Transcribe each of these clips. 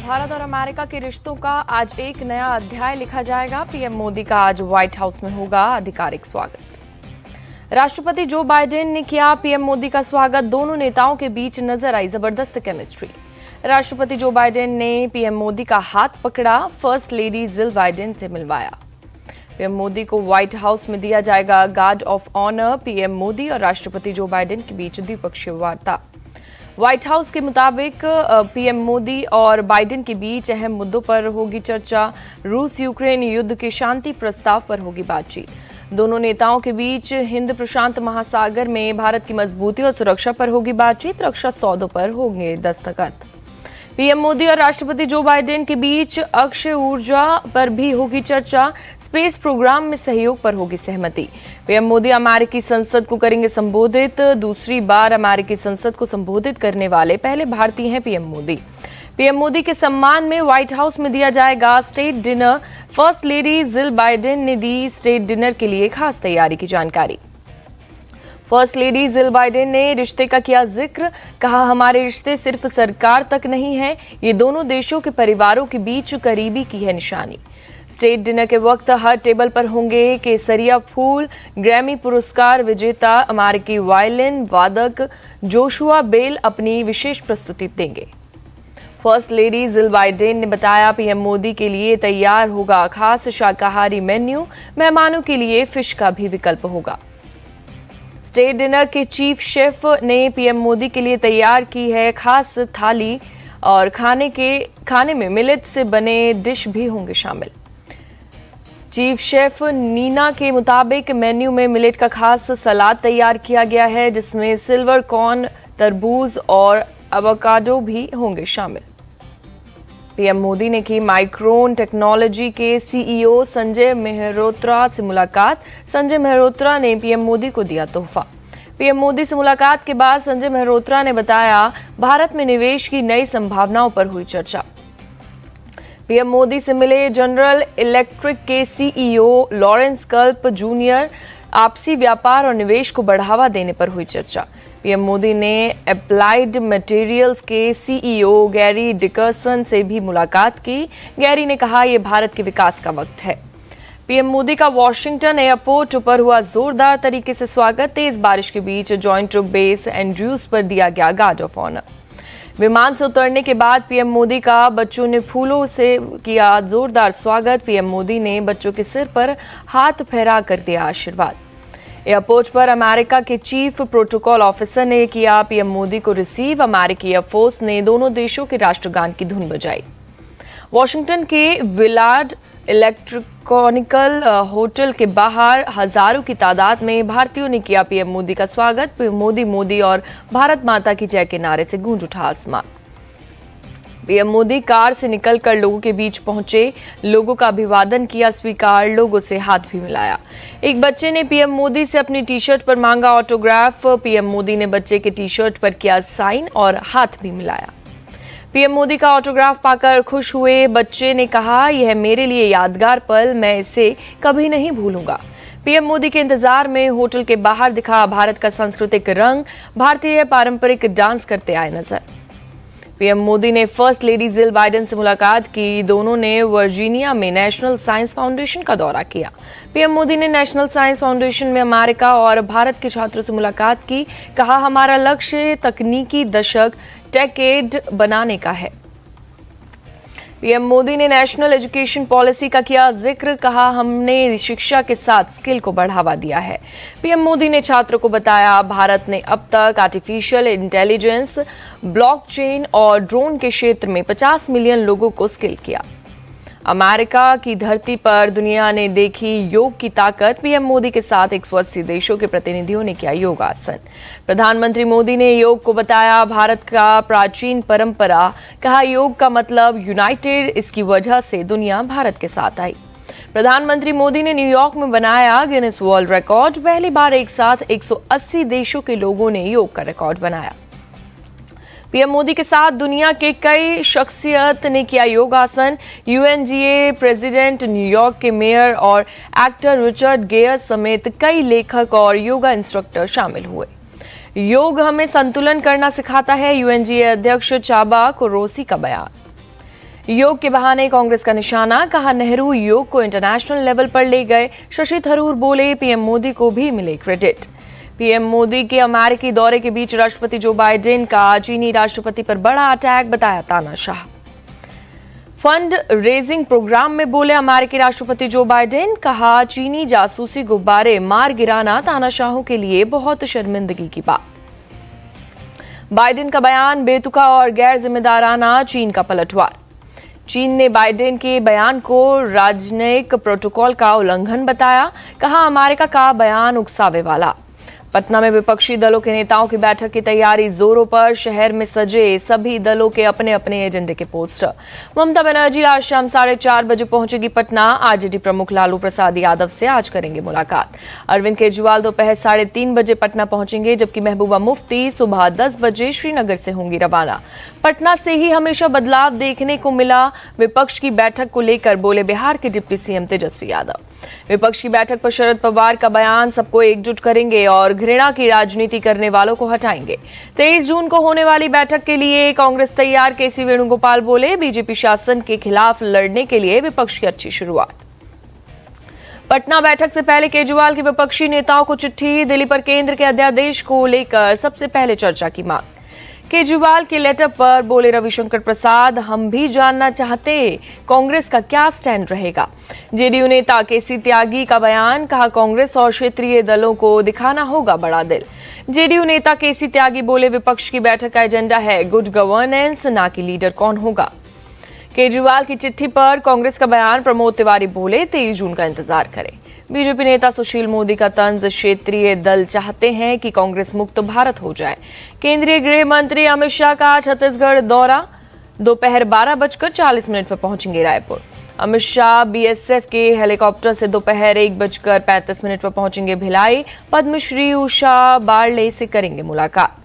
भारत और अमेरिका के रिश्तों का आज एक नया अध्याय लिखा जाएगा। पीएम मोदी का आज व्हाइट हाउस में होगा आधिकारिक स्वागत। राष्ट्रपति जो बाइडेन ने किया पीएम मोदी का स्वागत। दोनों नेताओं के बीच नजर आई जबरदस्त केमिस्ट्री। राष्ट्रपति जो बाइडेन ने पीएम मोदी का हाथ पकड़ा, फर्स्ट लेडी जिल बाइडेन से मिलवाया। पीएम मोदी को व्हाइट हाउस में दिया जाएगा guard of honour. PM Modi और राष्ट्रपति जो बाइडेन के बीच द्विपक्षीय वार्ता। व्हाइट हाउस के मुताबिक पीएम मोदी और बाइडेन के बीच अहम मुद्दों पर होगी चर्चा। रूस यूक्रेन युद्ध के शांति प्रस्ताव पर होगी बातचीत। दोनों नेताओं के बीच हिंद प्रशांत महासागर में भारत की मजबूती और सुरक्षा पर होगी बातचीत। रक्षा सौदों पर होंगे दस्तखत। पीएम मोदी और राष्ट्रपति जो बाइडेन के बीच अक्षय ऊर्जा पर भी होगी चर्चा। स्पेस प्रोग्राम में सहयोग पर होगी सहमति। पीएम मोदी अमेरिकी संसद को करेंगे संबोधित। दूसरी बार अमेरिकी संसद को संबोधित करने वाले पहले भारतीय हैं पीएम मोदी। पीएम मोदी के सम्मान में व्हाइट हाउस में दिया जाएगा state dinner. First lady Jill Biden ने दी स्टेट डिनर के लिए खास तैयारी की जानकारी। फर्स्ट लेडी जिल बाइडेन ने रिश्ते का किया जिक्र। कहा, हमारे रिश्ते सिर्फ सरकार तक नहीं है, ये दोनों देशों के परिवारों के बीच करीबी की है निशानी। स्टेट डिनर के वक्त हर टेबल पर होंगे केसरिया फूल। ग्रैमी पुरस्कार विजेता अमेरिकी वायलिन वादक जोशुआ बेल अपनी विशेष प्रस्तुति देंगे। फर्स्ट लेडी जिल बाइडेन ने बताया, पीएम मोदी के लिए तैयार होगा खास शाकाहारी मेन्यू। मेहमानों के लिए फिश का भी विकल्प होगा। स्टेट डिनर के चीफ शेफ ने पीएम मोदी के लिए तैयार की है खास थाली और खाने में मिलेट से बने डिश भी होंगे शामिल। चीफ शेफ नीना के मुताबिक मेन्यू में मिलेट का खास सलाद तैयार किया गया है, जिसमें सिल्वर कॉर्न, तरबूज और एवोकाडो भी होंगे शामिल। पीएम मोदी ने की माइक्रोन टेक्नोलॉजी के सीईओ संजय मेहरोत्रा से मुलाकात। संजय मेहरोत्रा ने पीएम मोदी को दिया तोहफा। पीएम मोदी से मुलाकात के बाद संजय मेहरोत्रा ने बताया, भारत में निवेश की नई संभावनाओं पर हुई चर्चा। पीएम मोदी से मिले जनरल इलेक्ट्रिक के सीईओ लॉरेंस कल्प जूनियर। आपसी व्यापार और निवेश को बढ़ावा देने पर हुई चर्चा। पीएम मोदी ने अप्लाइड मटेरियल्स के सीईओ गैरी डिकर्सन से भी मुलाकात की। गैरी ने कहा, यह भारत के विकास का वक्त है। पीएम मोदी का वॉशिंगटन एयरपोर्ट पर हुआ जोरदार तरीके से स्वागत। तेज बारिश के बीच जॉइंट ट्रूप बेस एंड्रयूज पर दिया गया गार्ड ऑफ ऑनर। विमान से उतरने के बाद पीएम मोदी का बच्चों ने फूलों से किया जोरदार स्वागत। पीएम मोदी ने बच्चों के सिर पर हाथ फहरा कर दिया आशीर्वाद। एयरपोर्ट पर अमेरिका के चीफ प्रोटोकॉल ऑफिसर ने किया पीएम मोदी को रिसीव। अमेरिकी एयरफोर्स ने दोनों देशों के राष्ट्रगान की धुन बजाई। वॉशिंगटन के विलार्ड इलेक्ट्रिकॉनिकल होटल के बाहर हजारों की तादाद में भारतीयों ने किया पीएम मोदी का स्वागत। पीएम मोदी मोदी और भारत माता की जय के नारे से गूंज उठा आसमान। पीएम मोदी कार से निकलकर लोगों के बीच पहुंचे, लोगों का अभिवादन किया स्वीकार, लोगों से हाथ भी मिलाया। एक बच्चे ने पीएम मोदी से अपनी टी शर्ट पर मांगा ऑटोग्राफ। पीएम मोदी ने बच्चे के टी शर्ट पर किया साइन और हाथ भी मिलाया। पीएम मोदी का ऑटोग्राफ पाकर खुश हुए बच्चे ने कहा, यह मेरे लिए यादगार पल, मैं इसे कभी नहीं भूलूंगा। पीएम मोदी के इंतजार में होटल के बाहर दिखा भारत का सांस्कृतिक रंग। भारतीय पारंपरिक डांस करते आए नजर। पीएम मोदी ने फर्स्ट लेडी जिल बाइडेन से मुलाकात की। दोनों ने वर्जीनिया में नेशनल साइंस फाउंडेशन का दौरा किया। पीएम मोदी ने नेशनल साइंस फाउंडेशन में अमेरिका और भारत के छात्रों से मुलाकात की। कहा, हमारा लक्ष्य तकनीकी दशक टेकेड बनाने का है। पीएम मोदी ने नेशनल एजुकेशन पॉलिसी का किया जिक्र। कहा, हमने शिक्षा के साथ स्किल को बढ़ावा दिया है। पीएम मोदी ने छात्रों को बताया, भारत ने अब तक आर्टिफिशियल इंटेलिजेंस, ब्लॉकचेन और ड्रोन के क्षेत्र में 50 मिलियन लोगों को स्किल किया। अमेरिका की धरती पर दुनिया ने देखी योग की ताकत। पीएम मोदी के साथ 180 देशों के प्रतिनिधियों ने किया योगासन। प्रधानमंत्री मोदी ने योग को बताया भारत का प्राचीन परंपरा। कहा, योग का मतलब यूनाइटेड, इसकी वजह से दुनिया भारत के साथ आई। प्रधानमंत्री मोदी ने न्यूयॉर्क में बनाया गिनीज वर्ल्ड रिकॉर्ड। पहली बार एक साथ 180 देशों के लोगों ने योग का रिकॉर्ड बनाया। पीएम मोदी के साथ दुनिया के कई शख्सियत ने किया योगासन। यूएनजीए प्रेसिडेंट, न्यूयॉर्क के मेयर और एक्टर रिचर्ड गेयर समेत कई लेखक और योगा इंस्ट्रक्टर शामिल हुए। योग हमें संतुलन करना सिखाता है, यूएनजीए अध्यक्ष चाबा कोरोसी का बयान। योग के बहाने कांग्रेस का निशाना, कहा नेहरू योग को इंटरनेशनल लेवल पर ले गए। शशि थरूर बोले पीएम मोदी को भी मिले क्रेडिट। पीएम मोदी के अमेरिकी दौरे के बीच राष्ट्रपति जो बाइडेन का चीनी राष्ट्रपति पर बड़ा अटैक, बताया तानाशाह। फंड रेजिंग प्रोग्राम में बोले अमेरिकी राष्ट्रपति जो बाइडेन, कहा चीनी जासूसी गुब्बारे मार गिराना तानाशाहों के लिए बहुत शर्मिंदगी की बात। बाइडेन का बयान बेतुका और गैर जिम्मेदाराना, चीन का पलटवार। चीन ने बाइडेन के बयान को राजनयिक प्रोटोकॉल का उल्लंघन बताया, कहा अमेरिका का बयान उकसावे वाला। पटना में विपक्षी दलों के नेताओं की बैठक की तैयारी जोरों पर, शहर में सजे सभी दलों के अपने अपने एजेंडे के पोस्टर। ममता बनर्जी आज शाम 4:30 बजे पहुंचेगी पटना। आरजेडी प्रमुख लालू प्रसाद यादव से आज करेंगे मुलाकात। अरविंद केजरीवाल दोपहर 3:30 बजे पटना पहुंचेंगे, जबकि महबूबा मुफ्ती सुबह 10 बजे श्रीनगर से होंगी रवाना। पटना से ही हमेशा बदलाव देखने को मिला, विपक्ष की बैठक को लेकर बोले बिहार के डिप्टी सीएम तेजस्वी यादव। विपक्ष की बैठक पर शरद पवार का बयान, सबको एकजुट करेंगे और घृणा की राजनीति करने वालों को हटाएंगे। 23 जून को होने वाली बैठक के लिए कांग्रेस तैयार, केसी वेणुगोपाल बोले बीजेपी शासन के खिलाफ लड़ने के लिए विपक्ष की अच्छी शुरुआत। पटना बैठक से पहले केजरीवाल की विपक्षी नेताओं को चिट्ठी, दिल्ली पर केंद्र के अध्यादेश को लेकर सबसे पहले चर्चा की मांग। केजरीवाल के लेटर पर बोले रविशंकर प्रसाद, हम भी जानना चाहते कांग्रेस का क्या स्टैंड रहेगा। जेडीयू नेता केसी त्यागी का बयान, कहा कांग्रेस और क्षेत्रीय दलों को दिखाना होगा बड़ा दिल। जेडीयू नेता केसी त्यागी बोले विपक्ष की बैठक का एजेंडा है गुड गवर्नेंस, ना कि लीडर कौन होगा। केजरीवाल की चिट्ठी पर कांग्रेस का बयान, प्रमोद तिवारी बोले 23 जून का इंतजार करें। बीजेपी नेता सुशील मोदी का तंज, क्षेत्रीय दल चाहते हैं कि कांग्रेस मुक्त भारत हो जाए। केंद्रीय गृह मंत्री अमित शाह का छत्तीसगढ़ दौरा, दोपहर 12:40 पर पहुंचेंगे रायपुर। अमित शाह बीएसएफ के हेलीकॉप्टर से दोपहर 1:35 पर पहुंचेंगे भिलाई। पद्मश्री उषा बारले से करेंगे मुलाकात।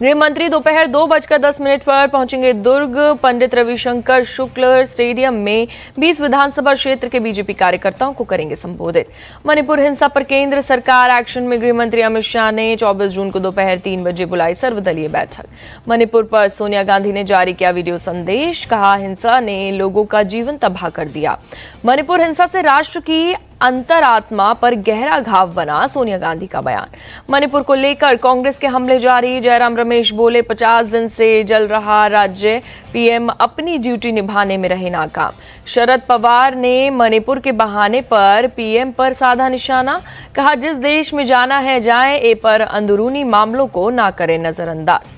गृह मंत्री दोपहर 2:10 पर पहुंचेंगे दुर्ग। पंडित रविशंकर शुक्ल स्टेडियम में 20 विधानसभा क्षेत्र के बीजेपी कार्यकर्ताओं को करेंगे संबोधित। मणिपुर हिंसा पर केंद्र सरकार एक्शन में, गृह मंत्री अमित शाह ने 24 जून को दोपहर 3 बजे बुलाई सर्वदलीय बैठक। मणिपुर पर सोनिया गांधी ने जारी किया वीडियो संदेश, कहा हिंसा ने लोगों का जीवन तबाह कर दिया। मणिपुर हिंसा से राष्ट्र की अंतरात्मा पर गहरा घाव बना, सोनिया गांधी का बयान। मणिपुर को लेकर कांग्रेस के हमले जारी, जयराम रमेश बोले 50 दिन से जल रहा राज्य, पीएम अपनी ड्यूटी निभाने में रहे नाकाम। शरद पवार ने मणिपुर के बहाने पर पीएम पर साधा निशाना, कहा जिस देश में जाना है जाए, ए पर अंदरूनी मामलों को ना करें नजरअंदाज।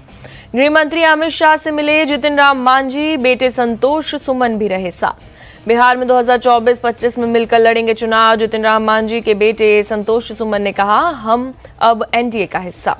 गृह मंत्री अमित शाह से मिले जितिन राम मांझी, बेटे संतोष सुमन भी रहे साथ। बिहार में 2024-25 में मिलकर लड़ेंगे चुनाव, जितिन राम मांझी के बेटे संतोष सुमन ने कहा हम अब एनडीए का हिस्सा।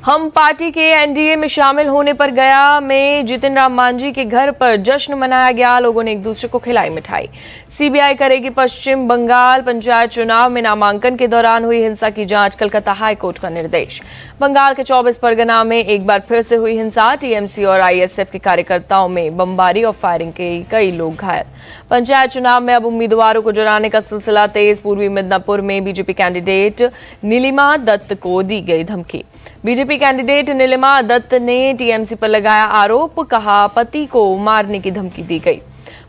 हम पार्टी के एनडीए में शामिल होने पर गया में जितिन राम मांझी के घर पर जश्न मनाया गया, लोगों ने एक दूसरे को खिलाई मिठाई। सीबीआई करेगी पश्चिम बंगाल पंचायत चुनाव में नामांकन के दौरान हुई हिंसा की जांच, कलकत्ता हाईकोर्ट का निर्देश। बंगाल के 24 परगना में एक बार फिर से हुई हिंसा, टीएमसी और आईएसएफ के कार्यकर्ताओं में बमबारी और फायरिंग के कई लोग घायल। पंचायत चुनाव में अब उम्मीदवारों को जलाने का सिलसिला तेज, पूर्वी मिदनापुर में बीजेपी कैंडिडेट नीलिमा दत्त को दी गई धमकी। बीजेपी कैंडिडेट नीलिमा दत्त ने टीएमसी पर लगाया आरोप, कहा पति को मारने की धमकी दी गई।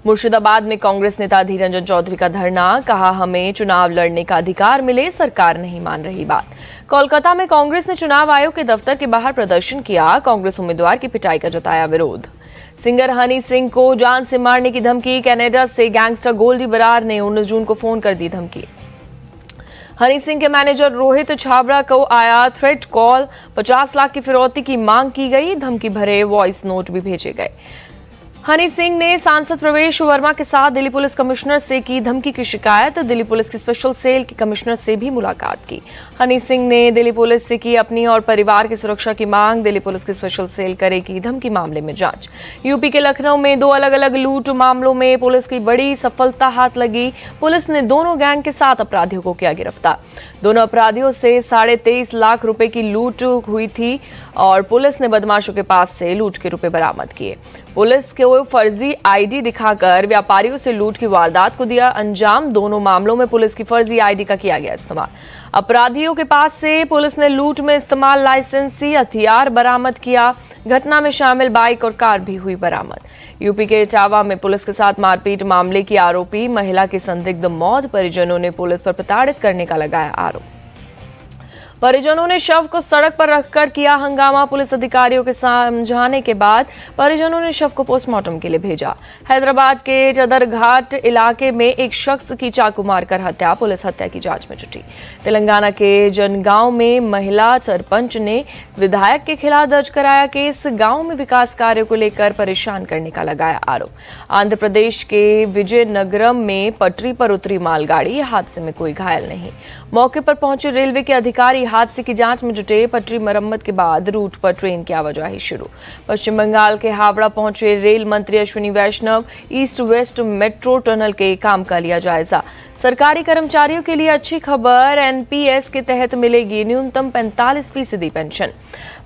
मुर्शिदाबाद में कांग्रेस नेता अधीर रंजन चौधरी का धरना, कहा हमें चुनाव लड़ने का अधिकार मिले, सरकार नहीं मान रही बात। कोलकाता में कांग्रेस ने चुनाव आयोग के दफ्तर के बाहर प्रदर्शन किया, कांग्रेस उम्मीदवार की पिटाई का जताया विरोध। सिंगर हनी सिंह को जान से मारने की धमकी, कनाडा से गैंगस्टर गोल्डी बरार ने 19 जून को फोन कर दी धमकी। हनी सिंह के मैनेजर रोहित छाबड़ा को आया थ्रेट कॉल, 50 लाख की फिरौती की मांग की गई, धमकी भरे वॉइस नोट भी भेजे गए। हनी सिंह ने सांसद प्रवेश वर्मा के साथ दिल्ली पुलिस कमिश्नर से की धमकी की शिकायत, दिल्ली पुलिस की स्पेशल सेल के कमिश्नर से भी मुलाकात की। हनी सिंह ने दिल्ली पुलिस से की अपनी और परिवार की सुरक्षा की मांग, दिल्ली पुलिस की स्पेशल सेल करेगी धमकी मामले में जांच। यूपी के लखनऊ में 2 अलग अलग लूट मामलों में पुलिस की बड़ी सफलता हाथ लगी, पुलिस ने दोनों गैंग के 7 अपराधियों को किया गिरफ्तार। दोनों अपराधियों से 23.5 लाख रुपए की लूट हुई थी और पुलिस ने बदमाशों के पास से लूट के रुपए बरामद किए। पुलिस को फर्जी आईडी दिखाकर व्यापारियों से लूट की वारदात को दिया अंजाम, दोनों मामलों में पुलिस की फर्जी आईडी का किया गया इस्तेमाल। अपराधियों के पास से पुलिस ने लूट में इस्तेमाल लाइसेंसी हथियार बरामद किया, घटना में शामिल बाइक और कार भी हुई बरामद। यूपी के इटावा में पुलिस के साथ मारपीट मामले की आरोपी महिला की संदिग्ध मौत, परिजनों ने पुलिस पर प्रताड़ित करने का लगाया आरोप। परिजनों ने शव को सड़क पर रखकर किया हंगामा। पुलिस अधिकारियों के समझाने के बाद परिजनों ने शव को पोस्टमार्टम के लिए भेजा। हैदराबाद के चदर घाट इलाके में एक शख्स की चाकू मारकर हत्या, पुलिस हत्या की जांच में जुटी। तेलंगाना के जनगांव में महिला सरपंच ने विधायक के खिलाफ दर्ज कराया केस। गांव में विकास कार्यों को लेकर परेशान करने का लगाया आरोप। आंध्र प्रदेश के विजयनगरम में पटरी पर उतरी मालगाड़ी, हादसे में कोई घायल नहीं। मौके पर पहुंचे रेलवे के अधिकारी हादसे की जांच में जुटे। पटरी मरम्मत के बाद रूट पर ट्रेन की आवाजाही शुरू। पश्चिम बंगाल के हावड़ा पहुंचे रेल मंत्री अश्विनी वैष्णव। ईस्ट वेस्ट मेट्रो टनल के काम का लिया जायजा। सरकारी कर्मचारियों के लिए अच्छी खबर, एनपीएस के तहत मिलेगी न्यूनतम 45% पेंशन।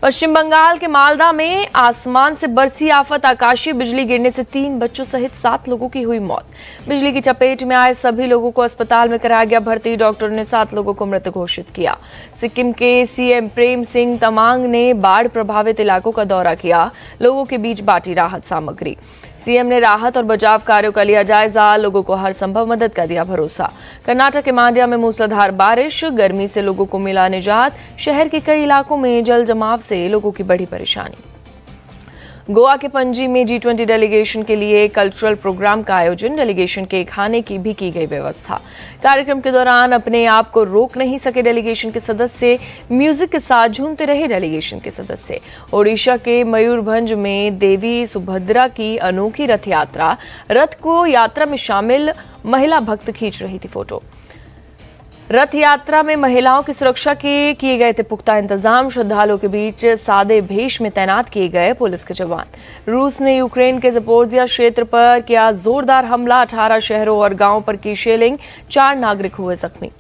पश्चिम बंगाल के मालदा में आसमान से बरसी आफत, आकाशीय बिजली गिरने से 3 बच्चों सहित 7 लोगों की हुई मौत। बिजली की चपेट में आए सभी लोगों को अस्पताल में कराया गया भर्ती। डॉक्टर ने 7 लोगों को मृत घोषित किया। सिक्किम के सीएम प्रेम सिंह तमांग ने बाढ़ प्रभावित इलाकों का दौरा किया, लोगों के बीच बांटी राहत सामग्री। सीएम ने राहत और बचाव कार्यों का लिया जायजा, लोगों को हर संभव मदद का दिया भरोसा। कर्नाटक के मांड्या में मूसलाधार बारिश, गर्मी से लोगों को मिला निजात। शहर के कई इलाकों में जल जमाव से लोगों की बड़ी परेशानी। गोवा के पणजी में G20 डेलीगेशन के लिए कल्चरल प्रोग्राम का आयोजन, डेलीगेशन के खाने की भी की गई व्यवस्था। कार्यक्रम के दौरान अपने आप को रोक नहीं सके डेलीगेशन के सदस्य, म्यूजिक के साथ झूमते रहे डेलीगेशन के सदस्य। ओडिशा के मयूरभंज में देवी सुभद्रा की अनोखी रथ यात्रा, रथ को यात्रा में शामिल महिला भक्त खींच रही थी फोटो। रथ यात्रा में महिलाओं की सुरक्षा के किए गए थे पुख्ता इंतजाम। श्रद्धालुओं के बीच सादे भेष में तैनात किए गए पुलिस के जवान। रूस ने यूक्रेन के ज़पोरिज़िया क्षेत्र पर किया जोरदार हमला, 18 शहरों और गांवों पर की शेलिंग, 4 नागरिक हुए जख्मी।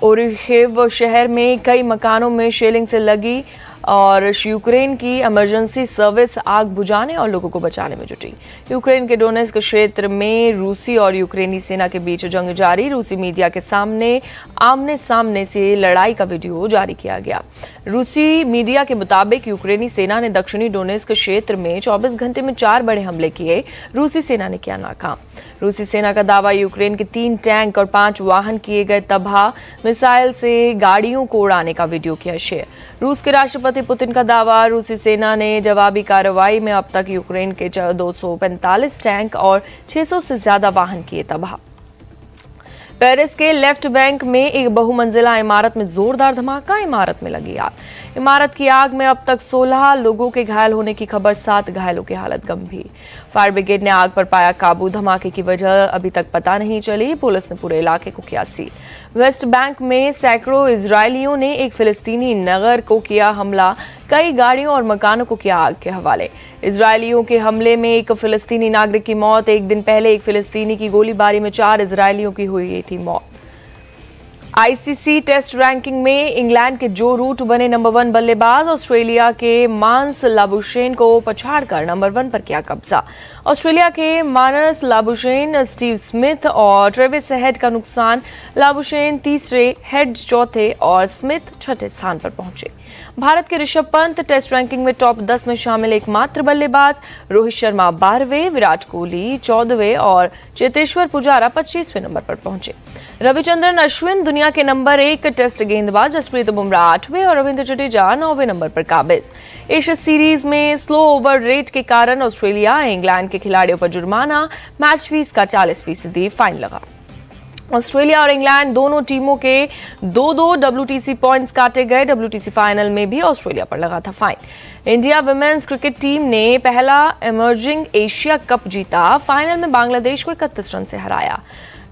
ओरिखेव शहर में कई मकानों में शेलिंग से लगी और यूक्रेन की इमरजेंसी सर्विस आग बुझाने और लोगों को बचाने में जुटी। यूक्रेन के डोनेट्स्क क्षेत्र में रूसी और यूक्रेनी सेना के बीच जंग जारी। रूसी मीडिया के सामने आमने सामने से लड़ाई का वीडियो जारी किया गया। रूसी मीडिया के मुताबिक यूक्रेनी सेना ने दक्षिणी डोनेट्स्क क्षेत्र में 24 घंटे में 4 बड़े हमले किए, रूसी सेना ने किया नाकाम। रूसी सेना का दावा, यूक्रेन के 3 टैंक और 5 वाहन किए गए तबाह, मिसाइल से गाड़ियों को उड़ाने का वीडियो किया शेयर। रूस के राष्ट्रपति पुतिन का दावा, रूसी सेना ने जवाबी कार्रवाई में अब तक यूक्रेन के 245 टैंक और 600 से ज्यादा वाहन किए तबाह। पेरिस के लेफ्ट बैंक में एक बहुमंजिला इमारत में जोरदार धमाका, इमारत में लगी आग। इमारत की आग में अब तक 16 लोगों के घायल होने की खबर, 7 घायलों की हालत गंभीर। फायर ब्रिगेड ने आग पर पाया काबू, धमाके की वजह अभी तक पता नहीं चली। पुलिस ने पूरे इलाके को किया सील। वेस्ट बैंक में सैकड़ों इजरायलियों ने एक फिलिस्तीनी नगर को किया हमला, कई गाड़ियों और मकानों को किया आग के हवाले। इजरायलियों के हमले में एक फिलिस्तीनी नागरिक की मौत। एक दिन पहले एक फिलिस्तीनी की गोलीबारी में 4 इजरायलियों की हुई थी मौत। आईसीसी टेस्ट रैंकिंग में इंग्लैंड के जो रूट बने नंबर 1 बल्लेबाज, ऑस्ट्रेलिया के मानस लाबुशेन को पछाड़कर नंबर 1 पर किया कब्जा। ऑस्ट्रेलिया के मानस लाबुशेन, स्टीव स्मिथ और ट्रेविस हेड का नुकसान। लाबुशेन तीसरे, हेड चौथे और स्मिथ छठे स्थान पर पहुंचे। भारत के ऋषभ पंत टेस्ट रैंकिंग में टॉप 10 में शामिल एकमात्र बल्लेबाज। रोहित शर्मा 12वें, विराट कोहली 14वें और चेतेश्वर पुजारा 25वें नंबर पर पहुंचे। रविचंद्रन अश्विन दुनिया के नंबर 1 टेस्ट गेंदबाज, जसप्रीत बुमराह 8वें और रविंद्र जडेजा 9वें नंबर पर काबिज। एशिया सीरीज में स्लो ओवर रेट के कारण ऑस्ट्रेलिया इंग्लैंड के खिलाड़ियों पर जुर्माना, मैच फीस का 40% फाइन लगा। ऑस्ट्रेलिया और इंग्लैंड दोनों टीमों के 2-2 WTC पॉइंट्स काटे गए। WTC फाइनल में भी ऑस्ट्रेलिया पर लगा था fine. India women's cricket team ने पहला इमर्जिंग एशिया कप जीता। फाइनल में बांग्लादेश को 31 रन से हराया।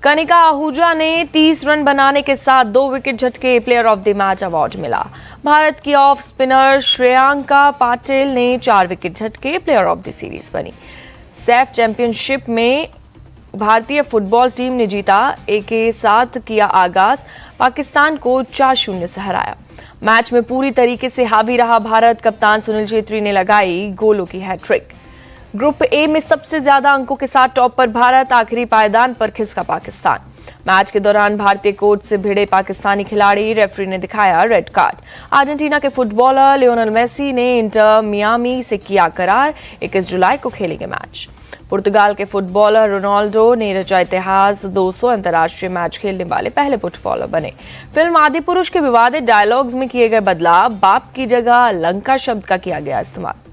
कनिका आहूजा ने 30 रन बनाने के साथ 2 विकेट झटके, player of the match award मिला। भारत की ऑफ स्पिनर श्रेयांका पाटिल ने 4 विकेट झटके, प्लेयर ऑफ द सीरीज बनी। सैफ चैंपियनशिप में भारतीय फुटबॉल टीम ने जीता, एक के साथ किया आगाज, पाकिस्तान को 4-0 से हराया। मैच में पूरी तरीके से हावी रहा भारत, कप्तान सुनील छेत्री ने लगाई गोलों की हैट्रिक। ग्रुप ए में सबसे ज्यादा अंकों के साथ टॉप पर भारत, आखिरी पायदान पर खिसका पाकिस्तान। मैच के दौरान भारतीय कोच से भिड़े पाकिस्तानी खिलाड़ी, रेफरी ने दिखाया रेड कार्ड। अर्जेंटीना के फुटबॉलर लियोनेल मेसी ने इंटर मियामी से किया करार, 21 जुलाई को खेलेंगे मैच। पुर्तगाल के फुटबॉलर रोनाल्डो ने रचा इतिहास, 200 अंतर्राष्ट्रीय मैच खेलने वाले पहले फुटबॉलर बने। फिल्म आदिपुरुष के विवादित डायलॉग्स में किए गए बदलाव, बाप की जगह लंका शब्द का किया गया इस्तेमाल।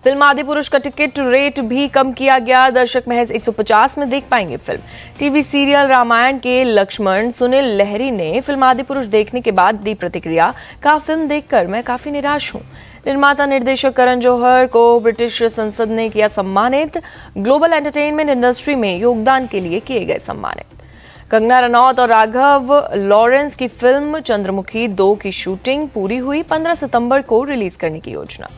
फिल्म आदिपुरुष का टिकट रेट भी कम किया गया, दर्शक महज 150 में देख पाएंगे फिल्म। टीवी सीरियल रामायण के लक्ष्मण सुनील लहरी ने फिल्म आदिपुरुष देखने के बाद दी प्रतिक्रिया, कहा फिल्म देखकर मैं काफी निराश हूं। निर्माता निर्देशक करण जौहर को ब्रिटिश संसद ने किया सम्मानित, ग्लोबल एंटरटेनमेंट इंडस्ट्री में योगदान के लिए किए गए सम्मानित। कंगना रनौत और राघव लॉरेंस की फिल्म चंद्रमुखी 2 की शूटिंग पूरी हुई, 15 सितंबर को रिलीज करने की योजना।